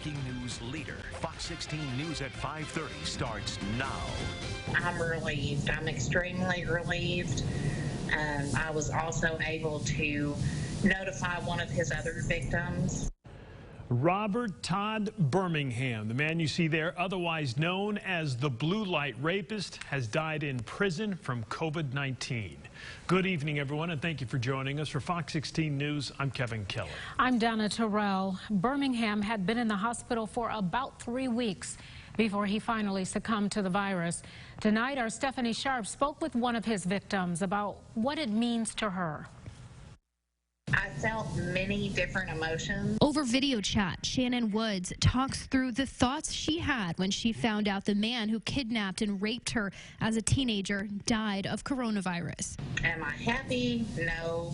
breaking news leader. Fox 16 News at 5:30 starts now. I'm relieved. I'm extremely relieved. I was also able to notify one of his other victims. Robert Todd Birmingham, the man you see there, otherwise known as the blue light rapist, has died in prison from COVID-19. Good evening, everyone, and thank you for joining us. For Fox 16 News, I'm Kevin Keller. I'm Donna Terrell. Birmingham had been in the hospital for about 3 weeks before he finally succumbed to the virus. Tonight, our Stephanie Sharp spoke with one of his victims about what it means to her. I felt many different emotions. Over video chat, Shannon Woods talks through the thoughts she had when she found out the man who kidnapped and raped her as a teenager died of coronavirus. Am I happy? No.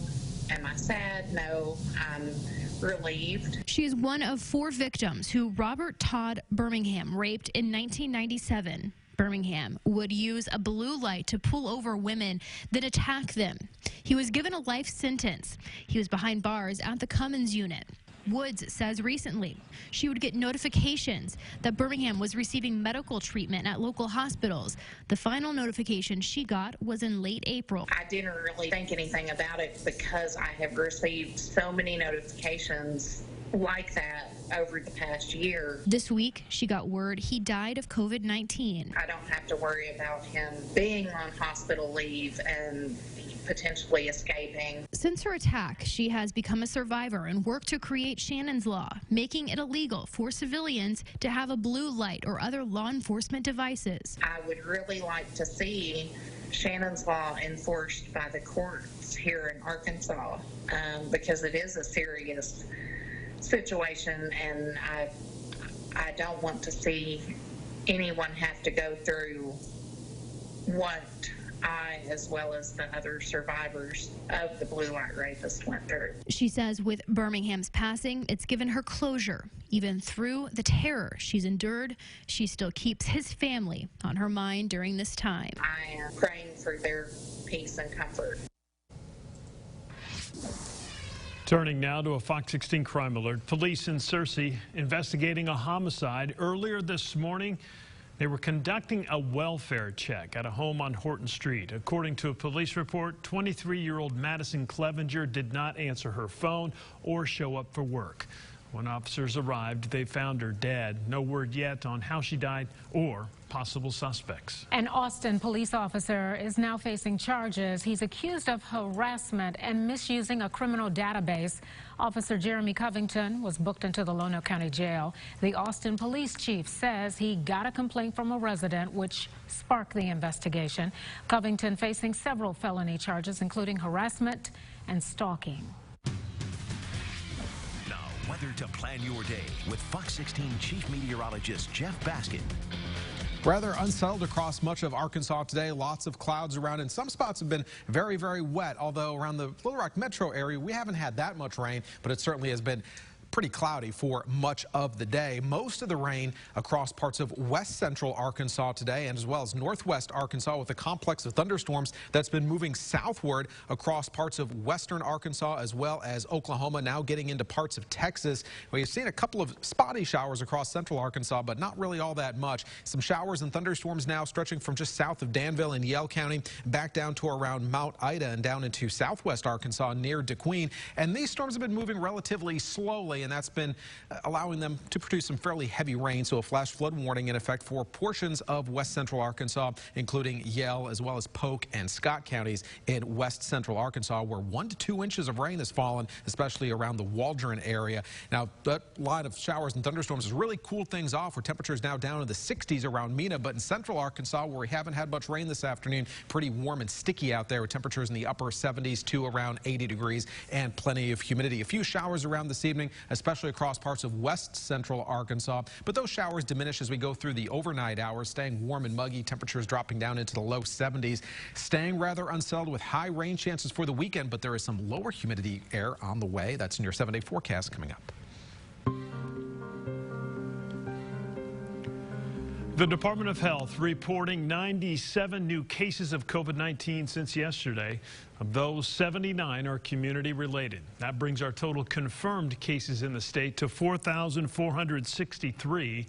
Am I sad? No. I'm relieved. She is one of 4 victims who Robert Todd Birmingham raped in 1997. Birmingham would use a blue light to pull over women, then attack them. He was given a life sentence. He was behind bars at the Cummins unit. Woods says recently she would get notifications that Birmingham was receiving medical treatment at local hospitals. The final notification she got was in late April. I didn't really think anything about it because I have received so many notifications like that over the past year. This week, she got word he died of COVID-19. I don't have to worry about him being on hospital leave and potentially escaping. Since her attack, she has become a survivor and worked to create Shannon's Law, making it illegal for civilians to have a blue light or other law enforcement devices. I would really like to see Shannon's Law enforced by the courts here in Arkansas because it is a serious situation, and I don't want to see anyone have to go through what I, as well as the other survivors of the blue light rapist, went through. She says with Birmingham's passing, it's given her closure. Even through the terror she's endured, she still keeps his family on her mind during this time. I am praying for their peace and comfort. Turning now to a Fox 16 crime alert. Police in Searcy investigating a homicide. Earlier this morning, they were conducting a welfare check at a home on Horton Street. According to a police report, 23-year-old Madison Clevenger did not answer her phone or show up for work. When officers arrived, they found her dead. No word yet on how she died or possible suspects. An Austin police officer is now facing charges. He's accused of harassment and misusing a criminal database. Officer Jeremy Covington was booked into the Lono County Jail. The Austin police chief says he got a complaint from a resident, which sparked the investigation. Covington facing several felony charges, including harassment and stalking. Weather to plan your day with Fox 16 Chief Meteorologist Jeff Baskin. Rather unsettled across much of Arkansas today. Lots of clouds around, and some spots have been very, very wet. Although around the Little Rock metro area, we haven't had that much rain, but it certainly has been pretty cloudy for much of the day. Most of the rain across parts of west central Arkansas today, and as well as northwest Arkansas, with a complex of thunderstorms that's been moving southward across parts of western Arkansas as well as Oklahoma, now getting into parts of Texas. We've seen a couple of spotty showers across central Arkansas, but not really all that much. Some showers and thunderstorms now stretching from just south of Danville in Yell County back down to around Mount Ida and down into southwest Arkansas near DeQueen. And these storms have been moving relatively slowly, and that's been allowing them to produce some fairly heavy rain. So a flash flood warning in effect for portions of west central Arkansas, including Yell as well as Polk and Scott counties in west central Arkansas, where 1 to 2 inches of rain has fallen, especially around the Waldron area. Now, that line of showers and thunderstorms has really cooled things off, where temperatures now down in the 60s around Mena. But in central Arkansas, where we haven't had much rain this afternoon, pretty warm and sticky out there with temperatures in the upper 70s to around 80 degrees and plenty of humidity. A few showers around this evening, especially across parts of west central Arkansas, but those showers diminish as we go through the overnight hours, staying warm and muggy, temperatures dropping down into the low 70s, staying rather unsettled with high rain chances for the weekend, but there is some lower humidity air on the way. That's in your 7-day forecast coming up. The Department of Health reporting 97 new cases of COVID-19 since yesterday. Of those, 79 are community related. That brings our total confirmed cases in the state to 4,463.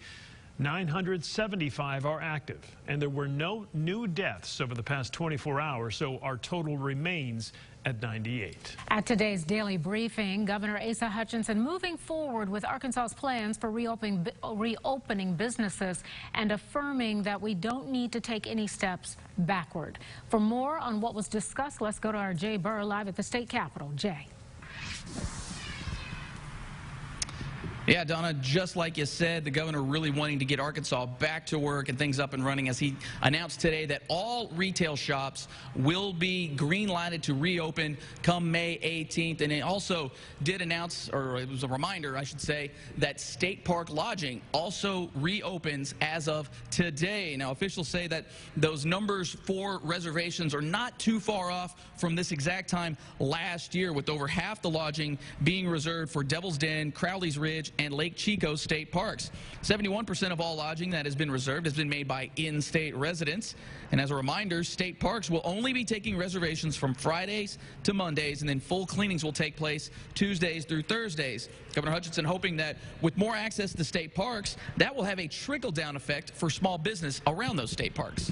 975 are active, and there were no new deaths over the past 24 hours, so our total remains at 98. At today's daily briefing, Governor Asa Hutchinson moving forward with Arkansas's plans for reopening businesses and affirming that we don't need to take any steps backward. For more on what was discussed, let's go to our Jay Burr live at the state capitol. Jay. Yeah, Donna, just like you said, the governor really wanting to get Arkansas back to work and things up and running, as he announced today that all retail shops will be green-lighted to reopen come May 18th. And he also did announce, or it was a reminder, I should say, that State Park Lodging also reopens as of today. Now, officials say that those numbers for reservations are not too far off from this exact time last year, with over half the lodging being reserved for Devil's Den, Crowley's Ridge, and Lake Chico state parks. 71% of all lodging that has been reserved has been made by in-state residents. And as a reminder, state parks will only be taking reservations from Fridays to Mondays, and then full cleanings will take place Tuesdays through Thursdays. Governor Hutchinson hoping that with more access to state parks, that will have a trickle-down effect for small business around those state parks.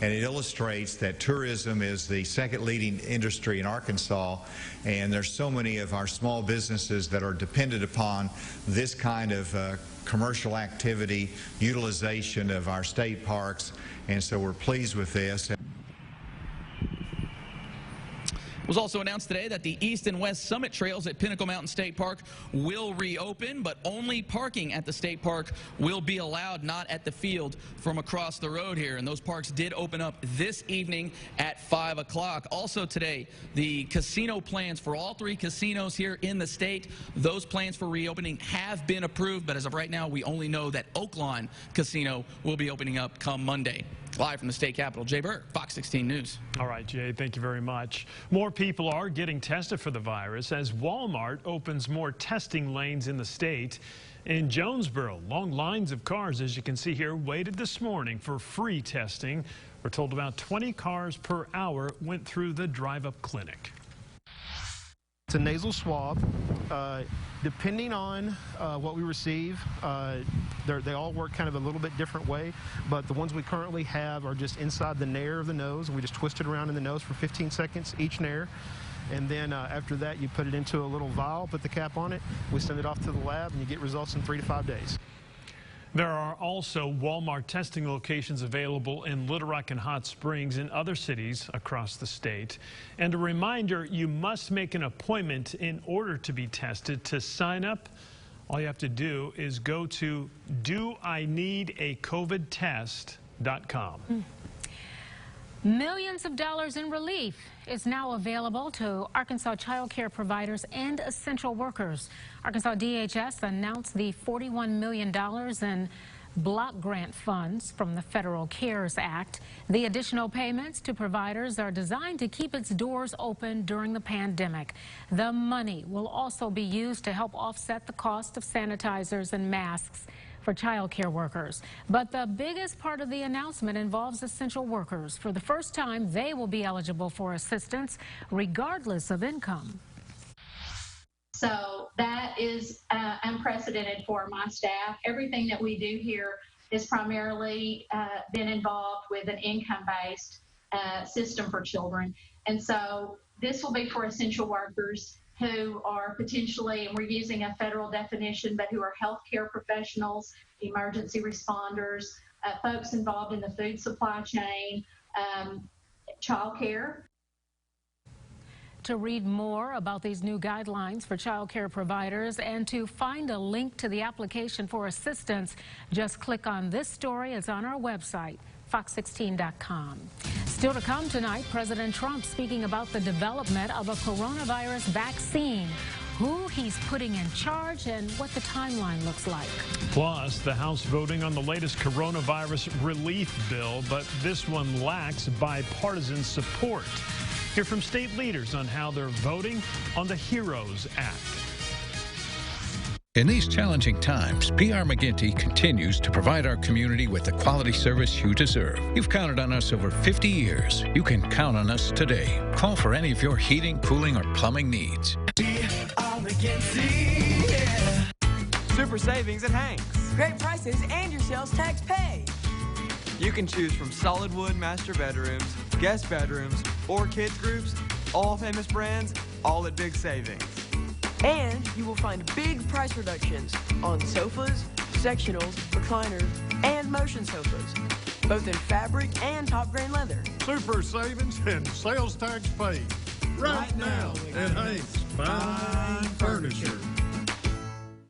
And it illustrates that tourism is the second leading industry in Arkansas, and there's so many of our small businesses that are dependent upon this kind of commercial activity, utilization of our state parks, and so we're pleased with this. It was also announced today that the East and West Summit Trails at Pinnacle Mountain State Park will reopen, but only parking at the state park will be allowed, not at the field from across the road here. And those parks did open up this evening at 5 o'clock. Also today, the casino plans for all three casinos here in the state, those plans for reopening have been approved, but as of right now, we only know that Oaklawn Casino will be opening up come Monday. Live from the state capitol, Jay Burr, Fox 16 News. All right, Jay, thank you very much. More people are getting tested for the virus as Walmart opens more testing lanes in the state. In Jonesboro, long lines of cars, as you can see here, waited this morning for free testing. We're told about 20 cars per hour went through the drive-up clinic. It's a nasal swab. Depending on what we receive, they all work kind of a little bit different way, but the ones we currently have are just inside the nair of the nose. We just twist it around in the nose for 15 seconds, each nair. And then after that, you put it into a little vial, put the cap on it, we send it off to the lab, and you get results in 3 to 5 days. There are also Walmart testing locations available in Little Rock and Hot Springs and other cities across the state. And a reminder, you must make an appointment in order to be tested. To sign up, all you have to do is go to doineedacovidtest.com. Millions of dollars in relief is now available to Arkansas child care providers and essential workers. Arkansas DHS announced the $41 million in block grant funds from the Federal CARES Act. The additional payments to providers are designed to keep its doors open during the pandemic. The money will also be used to help offset the cost of sanitizers and masks for child care workers. But the biggest part of the announcement involves essential workers. For the first time, they will be eligible for assistance regardless of income. So that is unprecedented for my staff. Everything that we do here is primarily been involved with an income-based system for children. And so this will be for essential workers who are potentially, and we're using a federal definition, but who are healthcare professionals, emergency responders, folks involved in the food supply chain, childcare. To read more about these new guidelines for child care providers and to find a link to the application for assistance, just click on this story. It's on our website, Fox16.com. Still to come tonight, President Trump speaking about the development of a coronavirus vaccine, who he's putting in charge, and what the timeline looks like. Plus, the House voting on the latest coronavirus relief bill, but this one lacks bipartisan support. Hear from state leaders on how they're voting on the HEROES Act. In these challenging times, PR McGinty continues to provide our community with the quality service you deserve. You've counted on us over 50 years. You can count on us today. Call for any of your heating, cooling, or plumbing needs. PR McGinty, yeah. Super savings at Hanks. Great prices and your sales tax paid. You can choose from solid wood master bedrooms, guest bedrooms, or kids groups, all famous brands, all at big savings. And you will find big price reductions on sofas, sectionals, recliners, and motion sofas, both in fabric and top grain leather. Super savings and sales tax paid. Right now at Hanks Fine Furniture.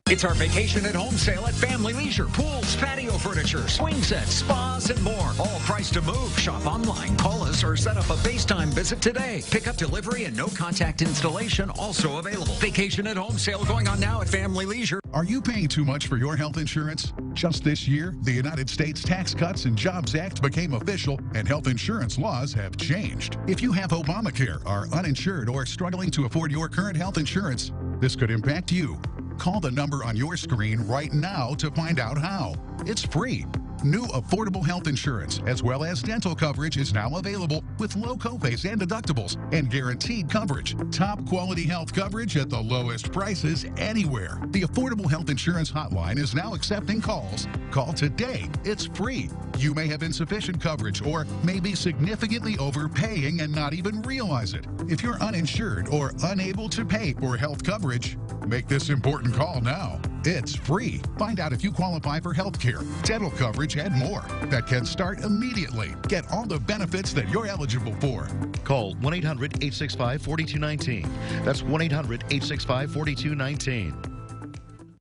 It's our vacation at home sale at Family Leisure. Pools, patio furniture, swing sets, spas, and more. All priced to move. Shop online, call us, or set up a FaceTime visit today. Pickup, delivery, and no contact installation also available. Vacation at home sale going on now at Family Leisure. Are you paying too much for your health insurance? Just this year, the United States Tax Cuts and Jobs Act became official, and health insurance laws have changed. If you have Obamacare, are uninsured, or struggling to afford your current health insurance, this could impact you. Call the number on your screen right now to find out how. It's free. New affordable health insurance, as well as dental coverage, is now available with low copays and deductibles and guaranteed coverage. Top quality health coverage at the lowest prices anywhere. The Affordable Health Insurance Hotline is now accepting calls. Call today. It's free. You may have insufficient coverage or may be significantly overpaying and not even realize it. If you're uninsured or unable to pay for health coverage, make this important call now. It's free. Find out if you qualify for health care, dental coverage, and more. That can start immediately. Get all the benefits that you're eligible for. Call 1-800-865-4219. That's 1-800-865-4219.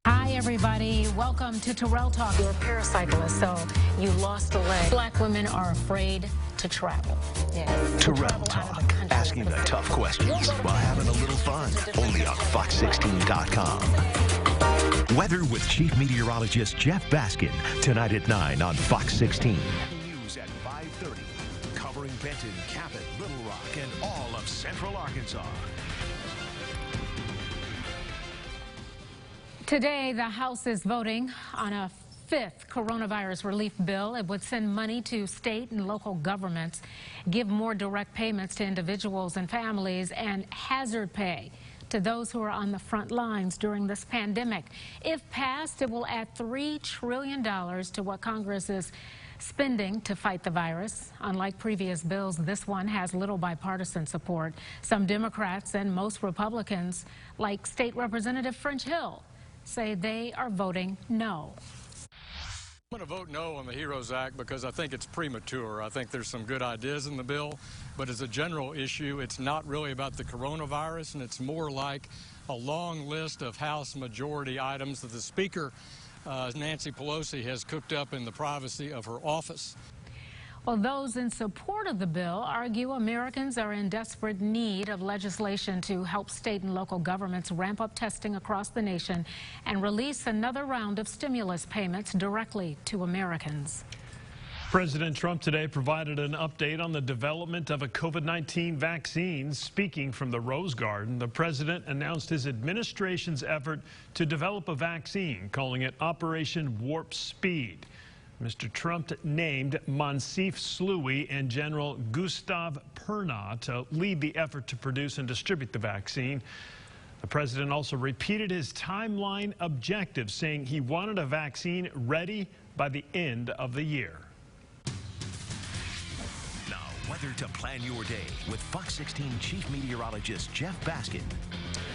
Hi, everybody. Welcome to Terrell Talk. You're a paracyclist, so you lost a leg. Black women are afraid to travel. Yes. Terrell Talk, asking the tough questions while having a little fun. Only on Fox16.com. Weather with Chief Meteorologist Jeff Baskin, tonight at 9 on Fox 16. News at 5:30, covering Benton, Cabot, Little Rock, and all of Central Arkansas. Today, the House is voting on a fifth coronavirus relief bill. It would send money to state and local governments, give more direct payments to individuals and families, and hazard pay to those who are on the front lines during this pandemic. If passed, it will add $3 trillion to what Congress is spending to fight the virus. Unlike previous bills, this one has little bipartisan support. Some Democrats and most Republicans, like State Representative French Hill, say they are voting no. I'm going to vote no on the HEROES Act because I think it's premature. I think there's some good ideas in the bill, but as a general issue, it's not really about the coronavirus, and it's more like a long list of House majority items that the Speaker, Nancy Pelosi, has cooked up in the privacy of her office. Well, those in support of the bill argue Americans are in desperate need of legislation to help state and local governments ramp up testing across the nation and release another round of stimulus payments directly to Americans. President Trump today provided an update on the development of a COVID-19 vaccine. Speaking from the Rose Garden, the president announced his administration's effort to develop a vaccine, calling it Operation Warp Speed. Mr. Trump named Monsif Sluy and General Gustav Perna to lead the effort to produce and distribute the vaccine. The president also repeated his timeline objective, saying he wanted a vaccine ready by the end of the year. Now, weather to plan your day with Fox 16 Chief Meteorologist Jeff Baskin.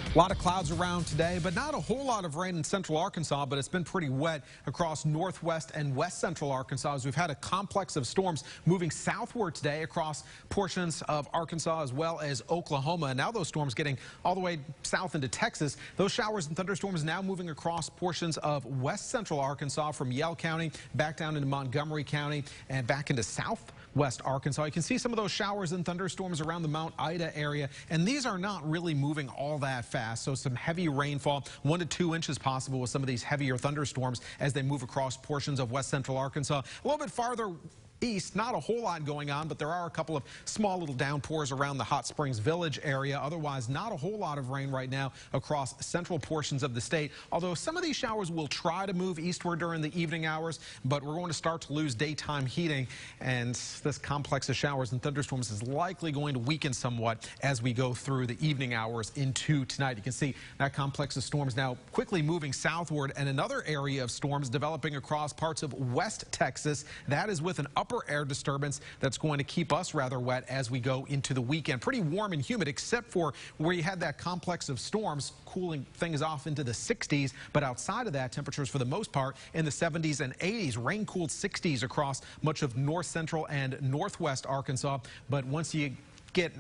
A lot of clouds around today, but not a whole lot of rain in central Arkansas, but it's been pretty wet across northwest and west central Arkansas as we've had a complex of storms moving southward today across portions of Arkansas as well as Oklahoma. And now those storms getting all the way south into Texas. Those showers and thunderstorms now moving across portions of west central Arkansas from Yell County back down into Montgomery County and back into southwest Arkansas. You can see some of those showers and thunderstorms around the Mount Ida area, and these are not really moving all that fast. So some heavy rainfall, 1 to 2 inches possible with some of these heavier thunderstorms as they move across portions of west central Arkansas. A little bit farther east, not a whole lot going on, but there are a couple of small little downpours around the Hot Springs Village area. Otherwise, not a whole lot of rain right now across central portions of the state, although some of these showers will try to move eastward during the evening hours, but we're going to start to lose daytime heating, and this complex of showers and thunderstorms is likely going to weaken somewhat as we go through the evening hours into tonight. You can see that complex of storms now quickly moving southward, and another area of storms developing across parts of West Texas. That is with an upper air disturbance that's going to keep us rather wet as we go into the weekend. Pretty warm and humid, except for where you had that complex of storms cooling things off into the 60s. But outside of that, temperatures for the most part in the 70s and 80s. Rain-cooled 60s across much of north central and northwest Arkansas. But once you get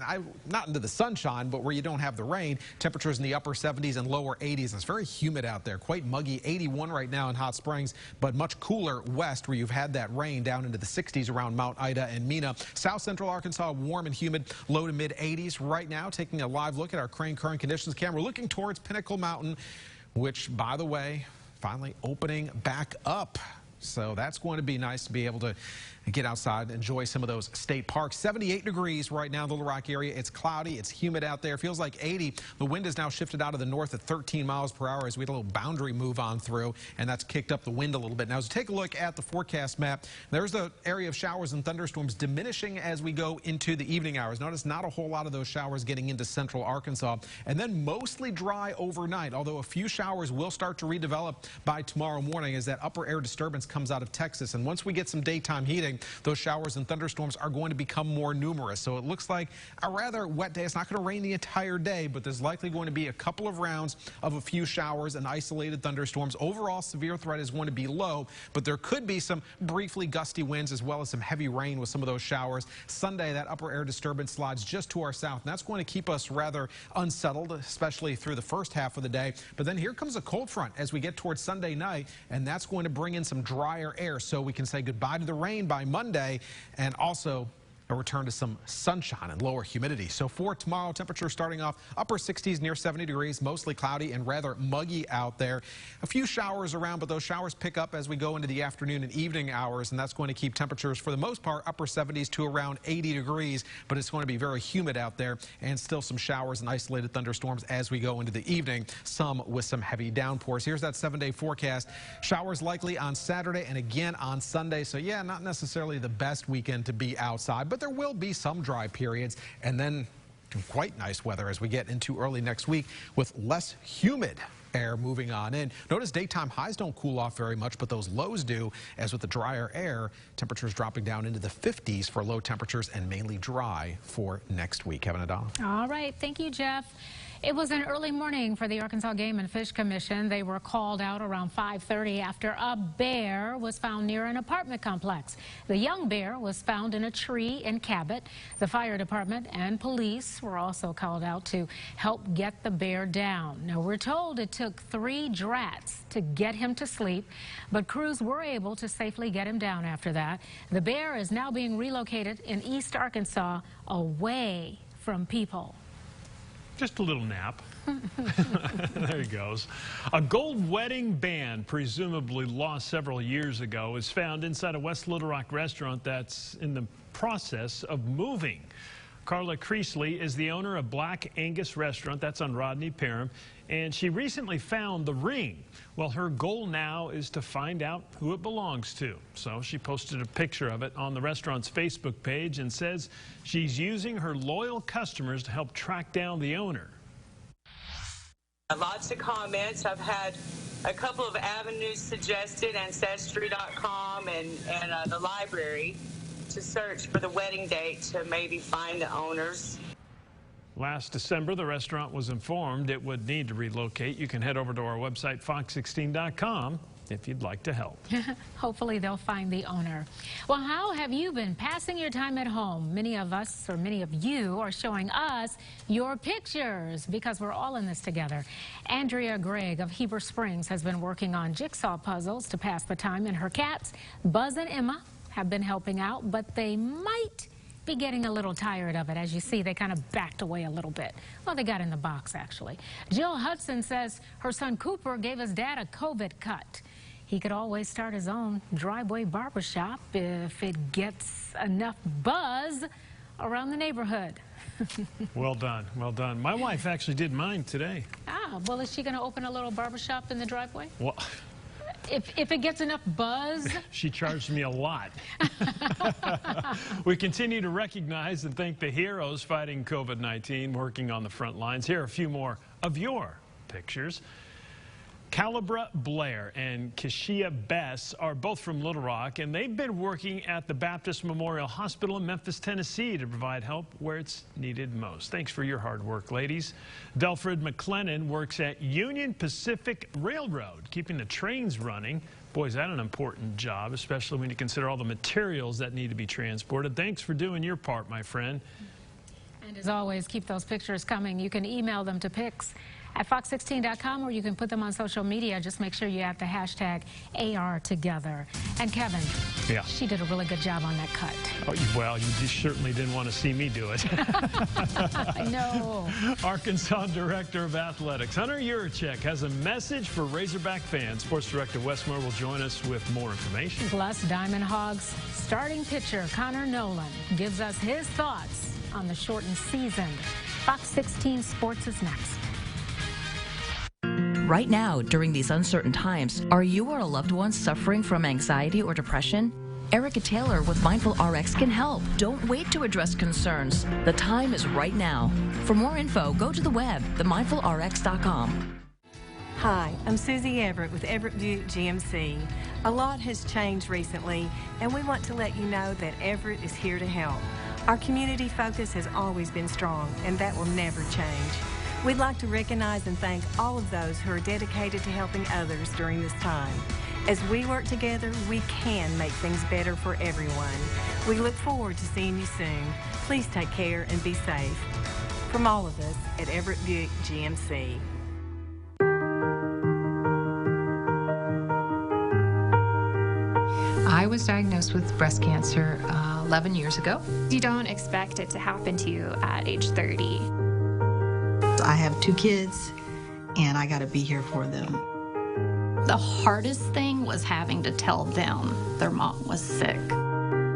not into the sunshine, but where you don't have the rain, temperatures in the upper 70s and lower 80s. It's very humid out there, quite muggy. 81 right now in Hot Springs, but much cooler west where you've had that rain down into the 60s around Mount Ida and Mena. South central Arkansas, warm and humid, low to mid 80s right now. Taking a live look at our Crane current conditions camera, looking towards Pinnacle Mountain, which, by the way, finally opening back up. So that's going to be nice to be able to get outside and enjoy some of those state parks. 78 degrees right now in the Little Rock area. It's cloudy. It's humid out there. Feels like 80. The wind is now shifted out of the north at 13 miles per hour as we had a little boundary move on through, and that's kicked up the wind a little bit. Now, as we take a look at the forecast map, there's the area of showers and thunderstorms diminishing as we go into the evening hours. Notice not a whole lot of those showers getting into central Arkansas, and then mostly dry overnight, although a few showers will start to redevelop by tomorrow morning as that upper air disturbance comes out of Texas. And once we get some daytime heating, those showers and thunderstorms are going to become more numerous. So it looks like a rather wet day. It's not going to rain the entire day, but there's likely going to be a couple of rounds of a few showers and isolated thunderstorms. Overall, severe threat is going to be low, but there could be some briefly gusty winds as well as some heavy rain with some of those showers. Sunday, that upper air disturbance slides just to our south, and that's going to keep us rather unsettled, especially through the first half of the day. But then here comes a cold front as we get towards Sunday night, and that's going to bring in some drier air, so we can say goodbye to the rain by Monday, and also a return to some sunshine and lower humidity. So for tomorrow, temperature starting off upper 60s near 70 degrees, mostly cloudy and rather muggy out there. A few showers around, but those showers pick up as we go into the afternoon and evening hours, and that's going to keep temperatures for the most part upper 70s to around 80 degrees, but it's going to be very humid out there and still some showers and isolated thunderstorms as we go into the evening, some with some heavy downpours. Here's that 7-day forecast. Showers likely on Saturday and again on Sunday. So yeah, not necessarily the best weekend to be outside, but there will be some dry periods, and then quite nice weather as we get into early next week with less humid air moving on in. Notice daytime highs don't cool off very much, but those lows do, as with the drier air, temperatures dropping down into the 50s for low temperatures and mainly dry for next week. Kevin O'Donnell. All right. Thank you, Jeff. It was an early morning for the Arkansas Game and Fish Commission. They were called out around 5:30 after a bear was found near an apartment complex. The young bear was found in a tree in Cabot. The fire department and police were also called out to help get the bear down. Now, we're told it took 3 drats to get him to sleep, but crews were able to safely get him down after that. The bear is now being relocated in East Arkansas, away from people. Just a little nap. There he goes. A gold wedding band, presumably lost several years ago, is found inside a West Little Rock restaurant that's in the process of moving. Carla Creasley is the owner of Black Angus Restaurant, that's on Rodney Parham, and she recently found the ring. Well, her goal now is to find out who it belongs to. So she posted a picture of it on the restaurant's Facebook page and says she's using her loyal customers to help track down the owner. Lots of comments. I've had a couple of avenues suggested, Ancestry.com and the library, to search for the wedding date to maybe find the owners. Last December, the restaurant was informed it would need to relocate. You can head over to our website, Fox16.com, if you'd like to help. Hopefully they'll find the owner. Well, how have you been passing your time at home? Many of us, or many of you, are showing us your pictures because we're all in this together. Andrea Gregg of Heber Springs has been working on jigsaw puzzles to pass the time, and her cats, Buzz and Emma, have been helping out, but they might be getting a little tired of it. As you see, they kind of backed away a little bit. Well, they got in the box, actually. Jill Hudson says her son Cooper gave his dad a COVID cut. He could always start his own driveway barbershop if it gets enough buzz around the neighborhood. Well done, well done. My wife actually did mine today. Ah, well, is she going to open a little barbershop in the driveway? Well, if it gets enough buzz? She charged me a lot. We continue to recognize and thank the heroes fighting COVID-19, working on the front lines. Here are a few more of your pictures. Calibra Blair and Keshia Bess are both from Little Rock, and they've been working at the Baptist Memorial Hospital in Memphis, Tennessee to provide help where it's needed most. Thanks for your hard work, ladies. Delfred McLennan works at Union Pacific Railroad, keeping the trains running. Boy, is that an important job, especially when you consider all the materials that need to be transported. Thanks for doing your part, my friend. And as always, keep those pictures coming. You can email them to pics@fox16.com, or you can put them on social media. Just make sure you add the hashtag ARTogether. And Kevin, yeah, she did a really good job on that cut. Oh, well, you just certainly didn't want to see me do it. I know. Arkansas Director of Athletics Hunter Yurachek has a message for Razorback fans. Sports Director Wes Moore will join us with more information. Plus, Diamond Hogs starting pitcher Connor Nolan gives us his thoughts on the shortened season. Fox 16 Sports is next. Right now, during these uncertain times, are you or a loved one suffering from anxiety or depression? Erica Taylor with Mindful RX can help. Don't wait to address concerns. The time is right now. For more info, go to the web, themindfulrx.com. Hi, I'm Susie Everett with Everett Buick GMC. A lot has changed recently, and we want to let you know that Everett is here to help. Our community focus has always been strong, and that will never change. We'd like to recognize and thank all of those who are dedicated to helping others during this time. As we work together, we can make things better for everyone. We look forward to seeing you soon. Please take care and be safe. From all of us at Everett Buick GMC. I was diagnosed with breast cancer 11 years ago. You don't expect it to happen to you at age 30. I have 2 kids, and I got to be here for them. The hardest thing was having to tell them their mom was sick.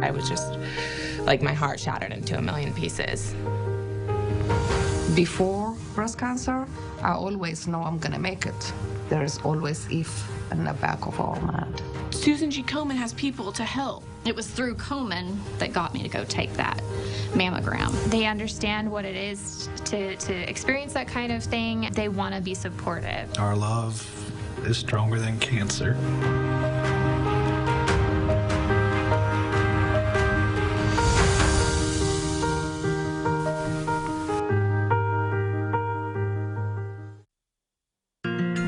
I was just like my heart shattered into a million pieces. Before breast cancer, I always know I'm going to make it. There's always if in the back of our mind. Susan G. Komen has people to help. It was through Komen that got me to go take that mammogram. They understand what it is to experience that kind of thing. They want to be supportive. Our love is stronger than cancer.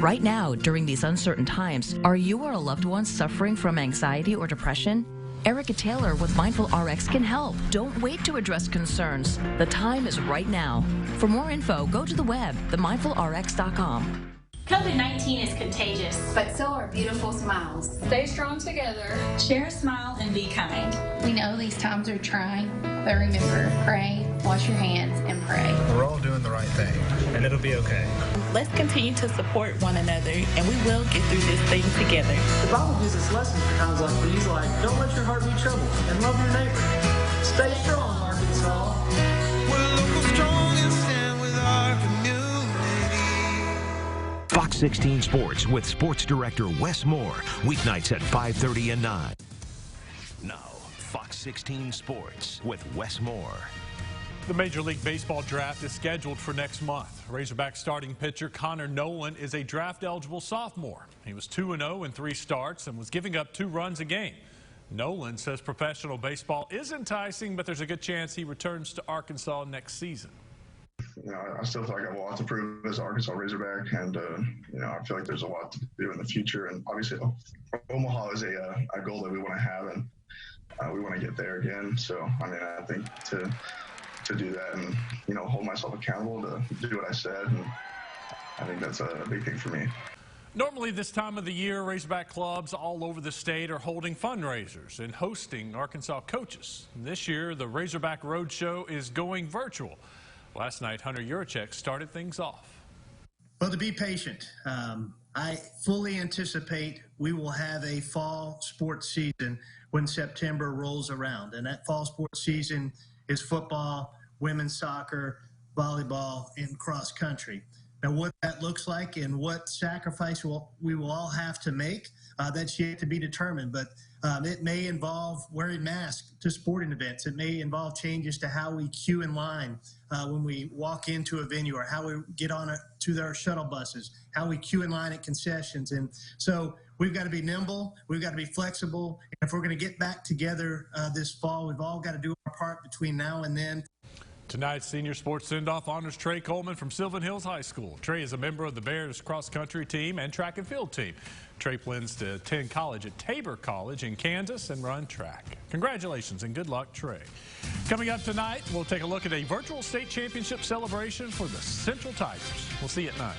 Right now, during these uncertain times, are you or a loved one suffering from anxiety or depression? Erica Taylor with Mindful RX can help. Don't wait to address concerns. The time is right now. For more info, go to the web, themindfulrx.com. COVID-19 is contagious, but so are beautiful smiles. Stay strong together. Share a smile and be kind. We know these times are trying, but remember, pray, wash your hands, and pray. We're all doing the right thing, and it'll be okay. Let's continue to support one another, and we will get through this thing together. The Bible gives us lessons for times like these, like don't let your heart be troubled, and love your neighbor. Stay strong, Arkansas. We're local strong and stand with our community. Fox 16 Sports with Sports Director Wes Moore. Weeknights at 5:30 and 9. Now, Fox 16 Sports with Wes Moore. The Major League Baseball draft is scheduled for next month. Razorback starting pitcher Connor Nolan is a draft-eligible sophomore. He was 2-0 in 3 starts and was giving up 2 runs a game. Nolan says professional baseball is enticing, but there's a good chance he returns to Arkansas next season. You know, I still feel like I have a lot to prove as Arkansas Razorback, and you know, I feel like there's a lot to do in the future. And obviously, Omaha is a goal that we want to have, and we want to get there again. So, I mean, I think to do that and, you know, hold myself accountable to do what I said, and I think that's a big thing for me. Normally this time of the year, Razorback clubs all over the state are holding fundraisers and hosting Arkansas coaches. This year, the Razorback Roadshow is going virtual. Last night, Hunter Yurachek started things off. Well, to be patient. I I fully anticipate we will have a fall sports season when September rolls around. And that fall sports season is football, women's soccer, volleyball, and cross country. Now, what that looks like and what sacrifice we will all have to make, that's yet to be determined. But it may involve wearing masks to sporting events. It may involve changes to how we queue in line when we walk into a venue, or how we get on to their shuttle buses, how we queue in line at concessions. And so we've got to be nimble. We've got to be flexible. And if we're going to get back together this fall, we've all got to do our part between now and then. Tonight's senior sports send-off honors Trey Coleman from Sylvan Hills High School. Trey is a member of the Bears cross-country team and track and field team. Trey plans to attend college at Tabor College in Kansas and run track. Congratulations and good luck, Trey. Coming up tonight, we'll take a look at a virtual state championship celebration for the Central Tigers. We'll see you at 9.